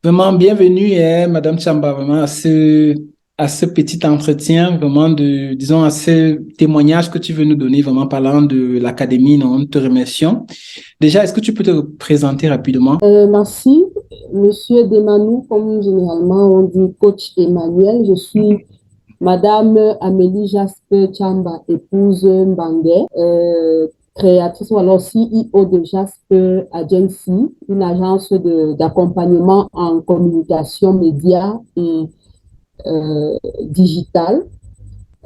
Vraiment, bienvenue, Madame Chamba, vraiment à ce petit entretien, vraiment disons, à ce témoignage que tu veux nous donner, vraiment parlant de l'académie. Nous te remercions. Déjà, est-ce que tu peux te présenter rapidement? Merci, Monsieur Demanou, comme généralement on dit coach Emmanuel. Je suis Madame Amélie Jasper Chamba, épouse Mbangue, créatrice ou alors CEO de Jasper Agency, une agence d'accompagnement en communication média et digitale.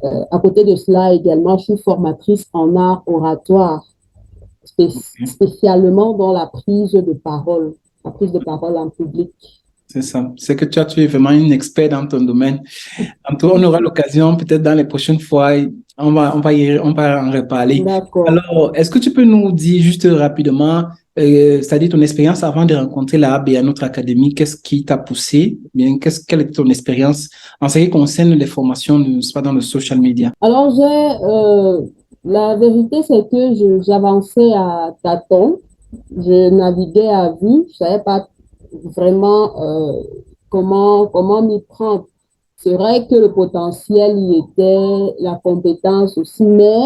À côté de cela également, je suis formatrice en art oratoire, spécialement dans la prise de parole en public. C'est ça. C'est que tu es vraiment une experte dans ton domaine. On aura l'occasion, peut-être dans les prochaines fois, on va en reparler. D'accord. Alors, est-ce que tu peux nous dire juste rapidement, c'est-à-dire ton expérience avant de rencontrer la AB à notre académie, qu'est-ce qui t'a poussé? Bien, quelle est ton expérience en ce qui concerne les formations, pas dans le social media? Alors, la vérité, c'est que j'avançais à tâtons, je naviguais à vue, je savais pas vraiment comment m'y prendre. C'est vrai que le potentiel y était, la compétence aussi, mais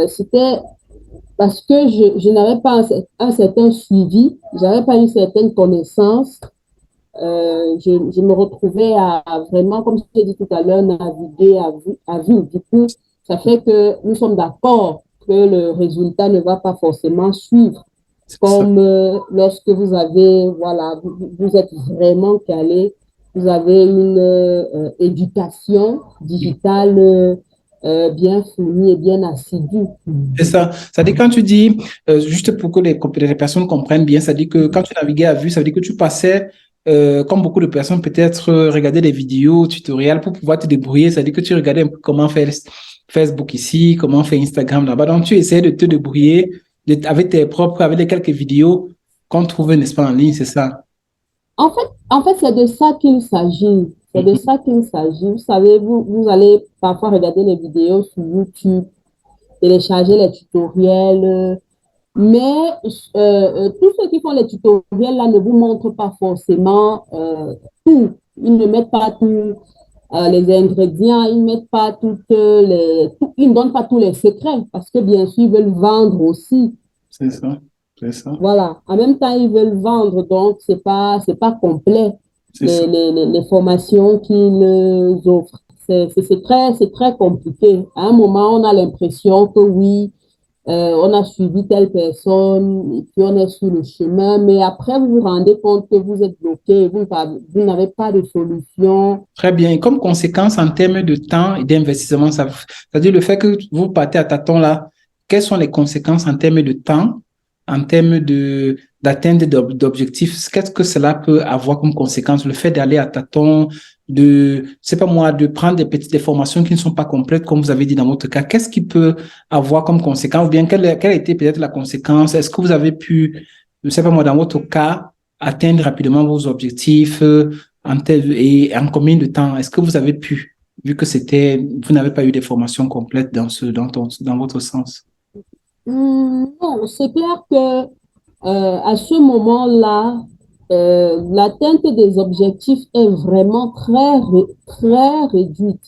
c'était parce que je n'avais pas un certain suivi, j'avais pas une certaine connaissance. Je me retrouvais à vraiment, comme je t'ai dit tout à l'heure, naviguer à vue. Du coup, ça fait que nous sommes d'accord que le résultat ne va pas forcément suivre. C'est ça. Comme lorsque vous avez, voilà, vous êtes vraiment calé, vous avez une éducation digitale bien fournie et bien assidue. C'est ça. Ça dit quand tu dis, juste pour que les personnes comprennent bien, ça dit que quand tu naviguais à vue, ça veut dire que tu passais, comme beaucoup de personnes, peut-être regarder des vidéos, tutoriels pour pouvoir te débrouiller. Ça dit que tu regardais un peu comment faire Facebook ici, comment faire Instagram là-bas. Donc, tu essaies de te débrouiller avec tes propres, avec les quelques vidéos qu'on trouve, n'est-ce pas, en ligne, c'est ça. En fait, c'est de ça qu'il s'agit. C'est de Mhm. ça qu'il s'agit. Vous savez, vous allez parfois regarder les vidéos sur YouTube, télécharger les tutoriels, mais tous ceux qui font les tutoriels là ne vous montrent pas forcément tout. Ils ne mettent pas tous les ingrédients, ils ne mettent pas ils ne donnent pas tous les secrets parce que bien sûr, ils veulent vendre aussi. C'est ça. C'est ça. Voilà. En même temps, ils veulent vendre, donc c'est pas complet C'est ça. les formations qu'ils offrent. C'est très compliqué. À un moment, on a l'impression que oui, on a suivi telle personne et puis on est sur le chemin, mais après, vous vous rendez compte que vous êtes bloqué, vous n'avez pas de solution. Très bien. Et comme conséquence, en termes de temps et d'investissement, c'est-à-dire le fait que vous partez à tâtons là, quelles sont les conséquences en termes de temps, en termes d'atteinte d'objectifs? Qu'est-ce que cela peut avoir comme conséquence? Le fait d'aller à tâtons, c'est pas moi, de prendre des formations qui ne sont pas complètes, comme vous avez dit dans votre cas. Qu'est-ce qui peut avoir comme conséquence? Ou bien quelle a été peut-être la conséquence? Est-ce que vous avez pu, je sais pas moi, dans votre cas, atteindre rapidement vos objectifs? Et en combien de temps est-ce que vous avez pu, vu que vous n'avez pas eu des formations complètes dans votre sens? Non, c'est clair que à ce moment-là, l'atteinte des objectifs est vraiment très réduite.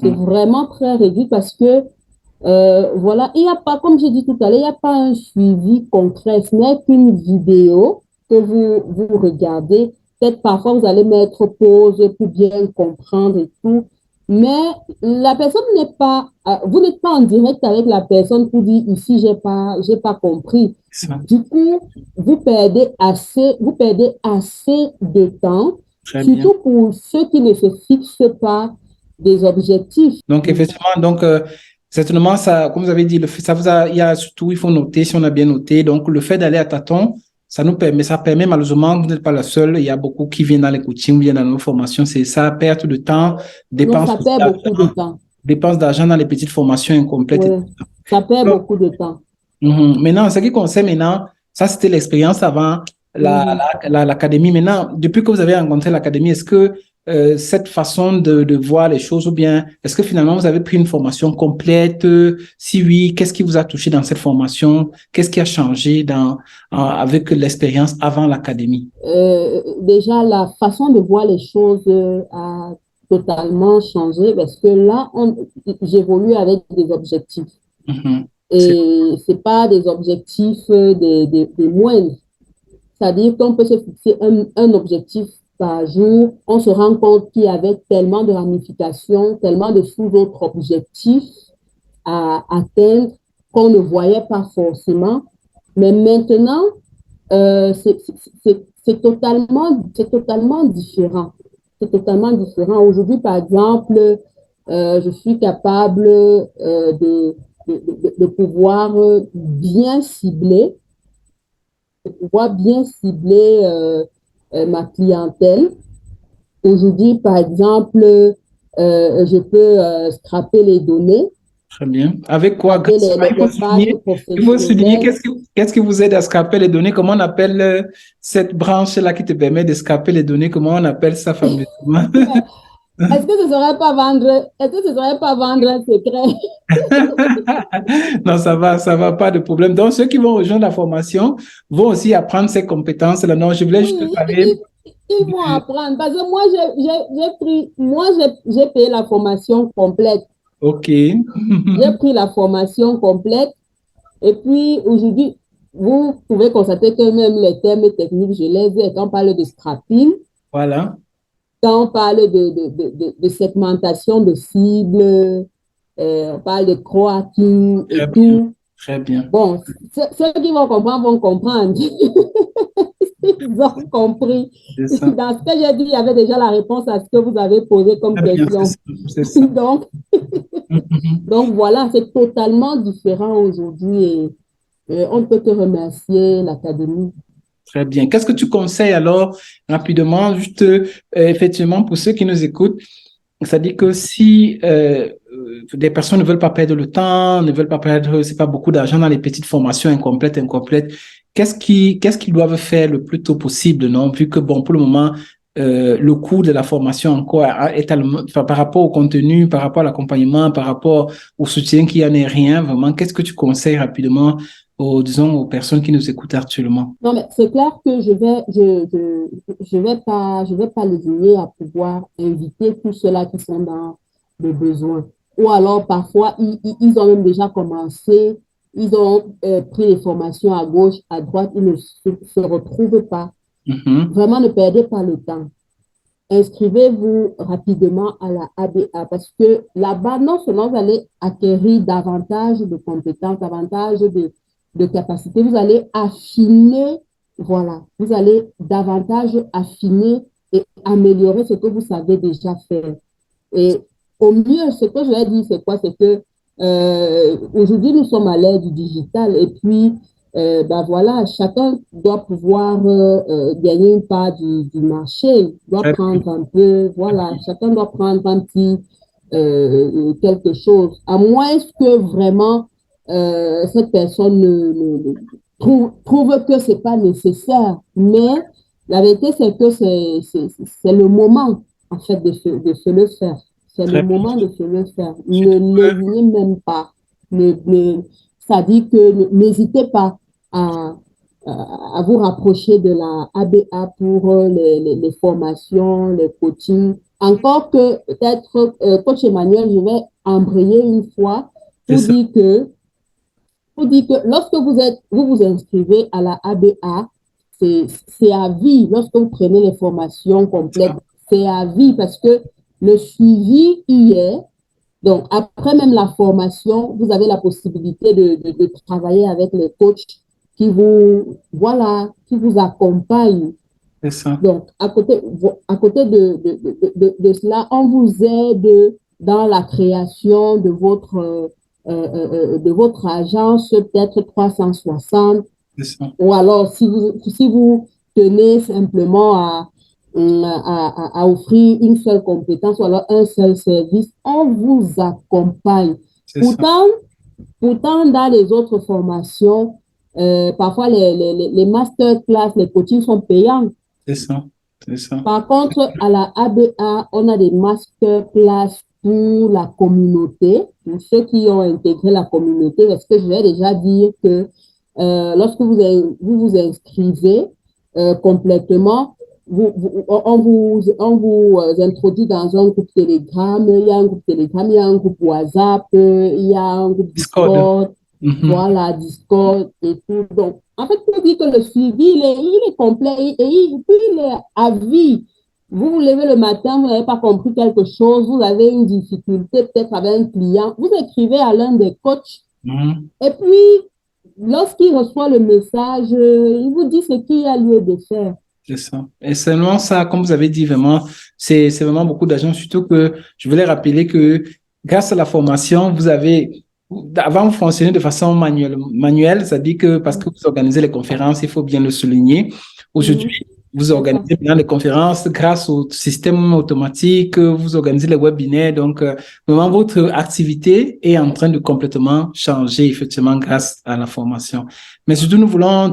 C'est Mhm. vraiment très réduit parce que, voilà, il n'y a pas, comme j'ai dit tout à l'heure, il n'y a pas un suivi concret. Ce n'est qu'une vidéo que vous regardez. Peut-être parfois, vous allez mettre pause pour bien comprendre et tout. Mais la personne n'est pas, vous n'êtes pas en direct avec la personne pour dire ici, j'ai pas compris. C'est ça. Du coup, vous perdez assez de temps, Très bien. surtout pour ceux qui ne se fixent pas des objectifs. Donc, effectivement, certainement, ça, comme vous avez dit, il y a surtout, il faut noter, si on a bien noté. Donc, le fait d'aller à tâtons, ça permet malheureusement, vous n'êtes pas la seule. Il y a beaucoup qui viennent dans les coachings, viennent dans nos formations. C'est ça, perte de temps, Non, dépense ça aussi perd beaucoup de d'argent, temps. dépense d'argent dans les petites formations incomplètes. Ouais, ça perd beaucoup de temps. Mhm. Maintenant, en ce qui concerne maintenant, ça c'était l'expérience avant Mhm. l'académie. Maintenant, depuis que vous avez rencontré l'académie, est-ce que cette façon de voir les choses ou bien est-ce que finalement vous avez pris une formation complète? Si oui, qu'est-ce qui vous a touché dans cette formation? Qu'est-ce qui a changé avec l'expérience avant l'académie? Déjà, la façon de voir les choses a totalement changé parce que là, j'évolue avec des objectifs. Mhm. Et ce n'est pas des objectifs des moindres. C'est-à-dire qu'on peut se fixer un objectif par jour, on se rend compte qu'il y avait tellement de ramifications, tellement de sous-autres objectifs à atteindre qu'on ne voyait pas forcément. Mais maintenant, c'est totalement différent. C'est totalement différent. Aujourd'hui, par exemple, je suis capable de pouvoir bien cibler ma clientèle. Aujourd'hui, par exemple, je peux scraper les données, Très bien. Avec quoi? scraper les pages Il faut souligner professionnelles. qu'est-ce qui vous aide à scraper les données? Comment on appelle cette branche-là qui te permet de scraper les données? Comment on appelle ça fameusement? Est-ce que ce serait pas vendre un secret? Non, ça va, pas de problème. Donc, ceux qui vont rejoindre la formation vont aussi apprendre ces compétences-là. Non, je voulais juste te Oui, parler. ils vont apprendre. Parce que moi, j'ai payé la formation complète. OK. J'ai pris la formation complète. Et puis, aujourd'hui, vous pouvez constater que même les termes techniques, je les ai. Quand on parle de scrapping, Voilà. quand on parle de segmentation de cibles, on parle de crowding Très et bien. tout. Très bien. Bon, ceux qui vont comprendre vont comprendre. Ils ont compris. C'est ça. Dans ce que j'ai dit, il y avait déjà la réponse à ce que vous avez posé comme Très bien, c'est question. ça. C'est ça. Donc, Mhm. donc voilà, c'est totalement différent aujourd'hui et on ne peut que remercier l'Académie. Très bien. Qu'est-ce que tu conseilles alors rapidement, juste effectivement pour ceux qui nous écoutent, c'est-à-dire que si des personnes ne veulent pas perdre le temps, ne veulent pas perdre, c'est pas beaucoup d'argent dans les petites formations incomplètes, qu'est-ce qu'ils doivent faire le plus tôt possible, non? Vu que bon, pour le moment, le coût de la formation encore est tellement, enfin, par rapport au contenu, par rapport à l'accompagnement, par rapport au soutien qu'il y en ait rien, vraiment, qu'est-ce que tu conseilles rapidement disons, aux personnes qui nous écoutent actuellement? Non, mais c'est clair que je vais pas les aider à pouvoir inviter tous ceux-là qui sont dans le besoin. Ou alors, parfois, ils ont même déjà commencé, ils ont pris les formations à gauche, à droite, ils ne se retrouvent pas. Mhm. Vraiment, ne perdez pas le temps. Inscrivez-vous rapidement à la ABA parce que là-bas, non seulement vous allez acquérir davantage de compétences, davantage de capacités, vous allez affiner, voilà, vous allez davantage affiner et améliorer ce que vous savez déjà faire. Et au mieux, ce que je vais dire, c'est quoi? C'est que aujourd'hui, nous sommes à l'ère du digital et puis, ben voilà, chacun doit pouvoir gagner une part du marché, doit Très bien. prendre un peu, voilà, chacun doit prendre un petit quelque chose, à moins que vraiment cette personne trouve que c'est pas nécessaire. Mais la vérité, c'est que c'est le moment, en fait, de se le faire. C'est le Très bien. moment de se le faire. Je Ne lésinez même pas. C'est-à-dire que n'hésitez pas à, à vous rapprocher de la ABA pour les formations, les coachings. Encore que peut-être, coach Emmanuel, je vais embrayer une fois C'est pour ça. dire que lorsque vous vous inscrivez à la ABA, c'est à vie. Lorsque vous prenez les formations complètes, c'est à vie parce que le suivi y est. Donc, après même la formation, vous avez la possibilité de travailler avec les coachs voilà, qui vous accompagnent. C'est ça. Donc, à côté de cela, on vous aide dans la création de votre agence, peut-être 360. C'est ça. Ou alors, si vous tenez simplement à offrir une seule compétence ou alors un seul service, on vous accompagne. C'est ça. Pourtant, pourtant dans les autres formations, parfois les masterclass, les coachings sont payants. C'est ça. c'est ça. Par contre, à la ABA, on a des masterclass pour la communauté, pour ceux qui ont intégré la communauté, parce que je vais déjà dire que lorsque vous inscrivez complètement, on vous introduit dans un groupe Telegram, il y a un groupe Telegram, il y a un groupe WhatsApp, il y a un groupe Discord. Discord, Mhm. voilà, Discord et tout. Donc, en fait, pour dire que le suivi, il est complet puis il est à vie. Vous vous levez le matin, vous n'avez pas compris quelque chose, vous avez une difficulté peut-être avec un client, vous écrivez à l'un des coachs Mhm. et puis, lorsqu'il reçoit le message, il vous dit ce qu'il y a lieu de faire. C'est ça. Et seulement ça, comme vous avez dit, vraiment, c'est vraiment beaucoup d'argent. Surtout que je voulais rappeler que grâce à la formation, vous avez, avant, vous fonctionnez de façon manuelle, c'est-à-dire que parce que vous organisez les conférences, il faut bien le souligner. Mhm. Aujourd'hui, vous C'est ça. organisez bien les conférences grâce au système automatique, vous organisez les webinaires. Donc, vraiment, votre activité est en train de complètement changer, effectivement, grâce à la formation. Mais surtout, nous voulons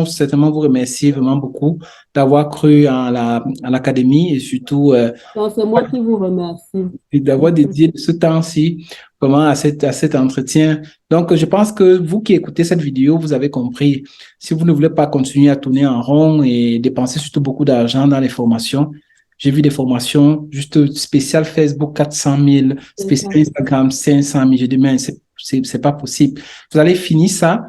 certainement vous remercier vraiment beaucoup d'avoir cru en à l'académie et surtout Donc, c'est moi qui vous remercie. d'avoir dédié ce temps-ci vraiment à cet entretien. Donc, je pense que vous qui écoutez cette vidéo, vous avez compris. Si vous ne voulez pas continuer à tourner en rond et dépenser surtout beaucoup d'argent dans les formations, j'ai vu des formations juste spéciales Facebook 400 000, C'est ça. spéciales Instagram 500 000. J'ai dit, mais c'est pas possible. Vous allez finir ça,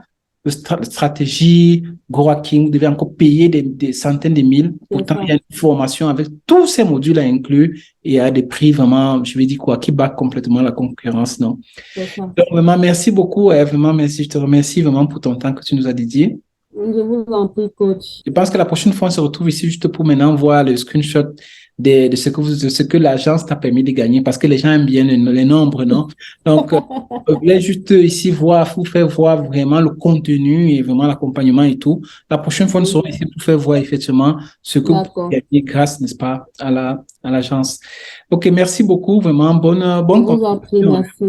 stratégie, Go Hacking, vous devez encore payer des centaines de mille. C'est Pourtant, il y ça. a une formation avec tous ces modules inclus et à des prix vraiment, je vais dire quoi, qui battent complètement la concurrence, non? C'est ça. Donc, vraiment, merci beaucoup, vraiment, merci. Je te remercie vraiment pour ton temps que tu nous as dédié. Je vous en prie, coach. Je pense que la prochaine fois, on se retrouve ici juste pour maintenant voir le screenshot de ce que l'agence t'a permis de gagner parce que les gens aiment bien les nombres, non? Donc, je voulais juste ici vous faire voir vraiment le contenu et vraiment l'accompagnement et tout. La prochaine fois, nous serons ici pour faire voir effectivement ce que vous D'accord. pouvez gagner grâce, n'est-ce pas, à l'agence. OK, merci beaucoup, vraiment. Je Bonne vous en prie, continuation. merci.